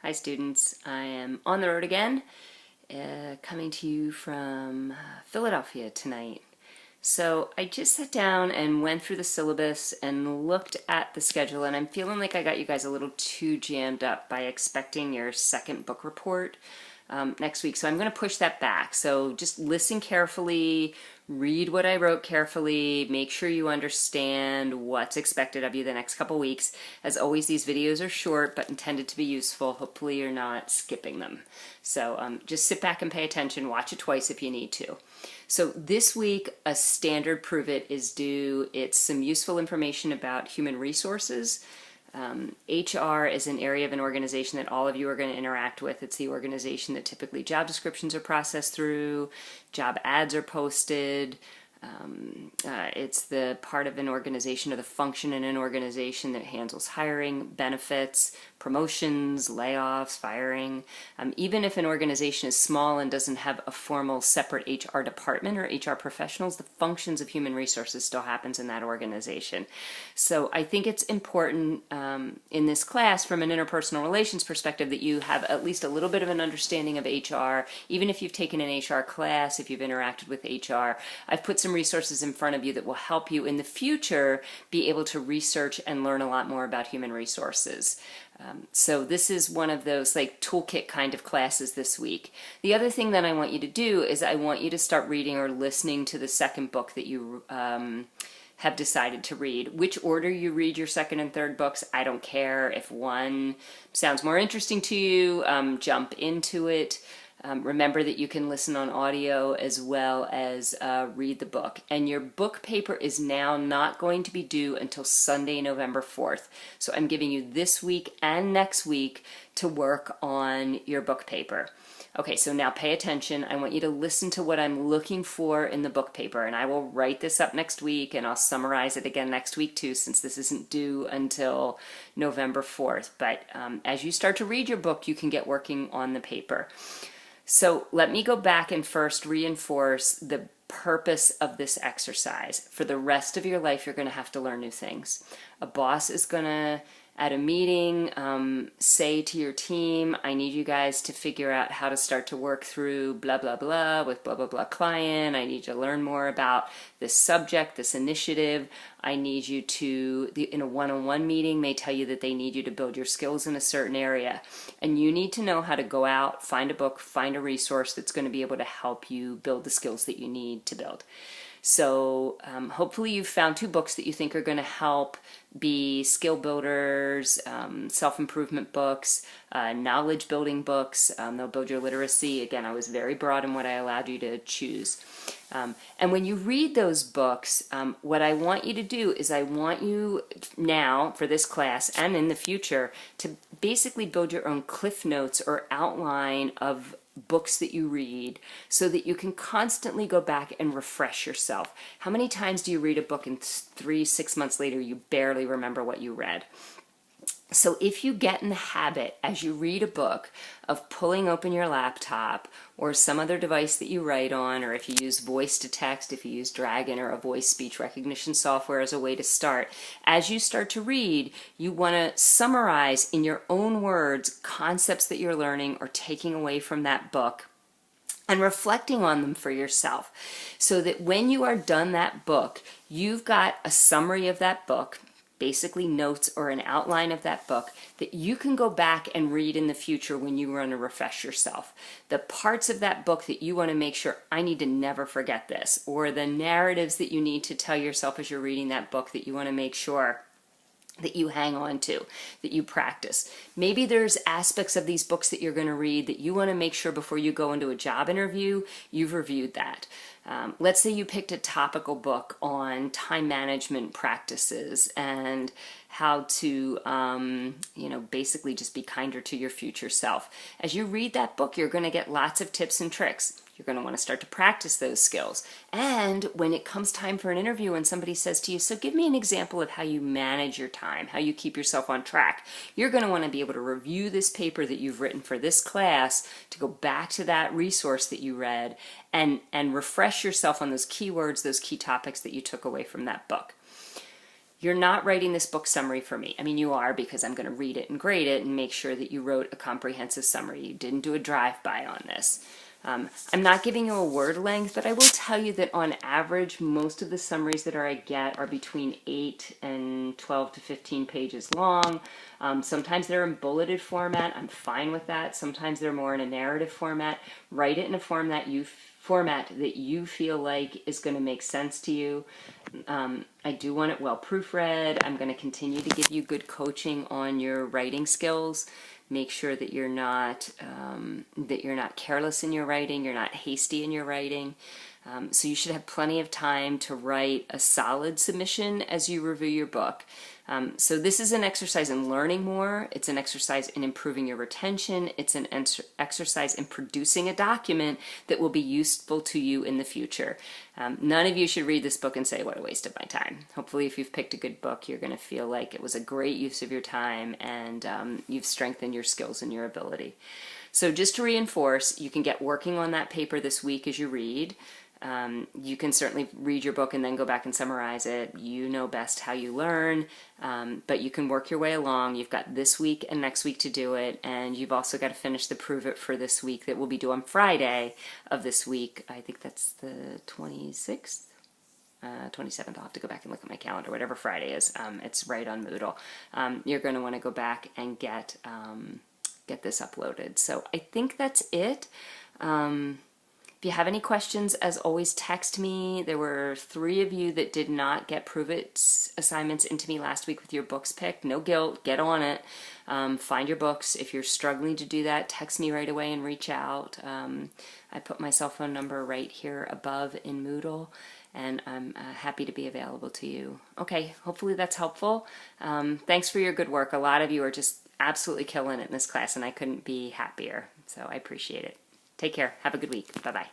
Hi students, I am on the road again, coming to you from Philadelphia tonight. So I just sat down and went through the syllabus and looked at the schedule, and I'm feeling like I got you guys a little too jammed up by expecting your second book report next week. So I'm going to push that back. So just listen carefully, read what I wrote carefully, make sure you understand what's expected of you the next couple weeks. As always, these videos are short but intended to be useful. Hopefully you're not skipping them. So just sit back and pay attention, watch it twice if you need to. So this week, a standard Prove It is due. It's some useful information about human resources. HR is an area of an organization that all of you are going to interact with. It's the organization that typically job descriptions are processed through, job ads are posted. It's the part of an organization or the function in an organization that handles hiring, benefits, promotions, layoffs, firing. Even if an organization is small and doesn't have a formal separate HR department or HR professionals, the functions of human resources still happens in that organization. So I think it's important in this class from an interpersonal relations perspective that you have at least a little bit of an understanding of HR. Even if you've taken an HR class, if you've interacted with HR, I've put some resources in front of you that will help you in the future be able to research and learn a lot more about human resources. So this is one of those like toolkit kind of classes this week. The other thing that I want you to do is I want you to start reading or listening to the second book that you have decided to read. Which order you read your second and third books, I don't care. If one sounds more interesting to you, jump into it. Remember that you can listen on audio as well as read the book. And your book paper is now not going to be due until Sunday, November 4th. So I'm giving you this week and next week to work on your book paper. Okay, so now pay attention. I want you to listen to what I'm looking for in the book paper, and I will write this up next week, and I'll summarize it again next week too, since this isn't due until November 4th. But as you start to read your book, you can get working on the paper. So let me go back and first reinforce the purpose of this exercise. For the rest of your life, you're going to have to learn new things. A boss is going to, at a meeting, say to your team, I need you guys to figure out how to start to work through blah, blah, blah with blah, blah, blah client. I need you to learn more about this subject, this initiative. I need you to, in a one-on-one meeting, may tell you that they need you to build your skills in a certain area. And you need to know how to go out, find a book, find a resource that's going to be able to help you build the skills that you need to build. So hopefully you've found two books that you think are going to help be skill builders, self-improvement books, knowledge building books. They'll build your literacy. Again, I was very broad in what I allowed you to choose. And when you read those books, what I want you to do is I want you now for this class and in the future to basically build your own cliff notes or outline of books that you read so that you can constantly go back and refresh yourself. How many times do you read a book and 3-6 months later you barely remember what you read? So if you get in the habit as you read a book of pulling open your laptop or some other device that you write on, or if you use voice to text, if you use Dragon or a voice speech recognition software as a way to start, as you start to read, you want to summarize in your own words concepts that you're learning or taking away from that book and reflecting on them for yourself so that when you are done that book, you've got a summary of that book, basically notes or an outline of that book that you can go back and read in the future when you want to refresh yourself. The parts of that book that you want to make sure, I need to never forget this, or the narratives that you need to tell yourself as you're reading that book that you want to make sure that you hang on to, that you practice. Maybe there's aspects of these books that you're going to read that you want to make sure before you go into a job interview, you've reviewed that. Let's say you picked a topical book on time management practices and how to, basically just be kinder to your future self. As you read that book, you're going to get lots of tips and tricks. You're going to want to start to practice those skills. And when it comes time for an interview and somebody says to you, so give me an example of how you manage your time, how you keep yourself on track, you're going to want to be able to review this paper that you've written for this class, to go back to that resource that you read and refresh yourself on those keywords, those key topics that you took away from that book. you're not writing this book summary for me. I mean, you are, because I'm going to read it and grade it and make sure that you wrote a comprehensive summary. You didn't do a drive-by on this. I'm not giving you a word length, but I will tell you that on average, most of the summaries that I get are between 8 and 12 to 15 pages long. Sometimes they're in bulleted format. I'm fine with that. Sometimes they're more in a narrative format. Write it in a format that you feel like is going to make sense to you. I do want it well proofread. I'm going to continue to give you good coaching on your writing skills. Make sure that you're not careless in your writing. You're not hasty in your writing. So you should have plenty of time to write a solid submission as you review your book. So this is an exercise in learning more. It's an exercise in improving your retention. It's an exercise in producing a document that will be useful to you in the future. None of you should read this book and say, what a waste of my time. Hopefully, if you've picked a good book, you're going to feel like it was a great use of your time, and you've strengthened your skills and your ability. So just to reinforce, you can get working on that paper this week as you read. You can certainly read your book and then go back and summarize it. You know best how you learn, but you can work your way along. You've got this week and next week to do it, and you've also got to finish the Prove It for this week that will be due on Friday of this week. I think that's the 26th? 27th. I'll have to go back and look at my calendar, whatever Friday is. It's right on Moodle. You're going to want to go back and get this uploaded. So I think that's it. If you have any questions, as always, text me. There were 3 of you that did not get Prove It assignments into me last week with your books picked. No guilt. Get on it. Find your books. If you're struggling to do that, text me right away and reach out. I put my cell phone number right here above in Moodle, and I'm happy to be available to you. Okay, hopefully that's helpful. Thanks for your good work. A lot of you are just absolutely killing it in this class, and I couldn't be happier. So I appreciate it. Take care. Have a good week. Bye-bye.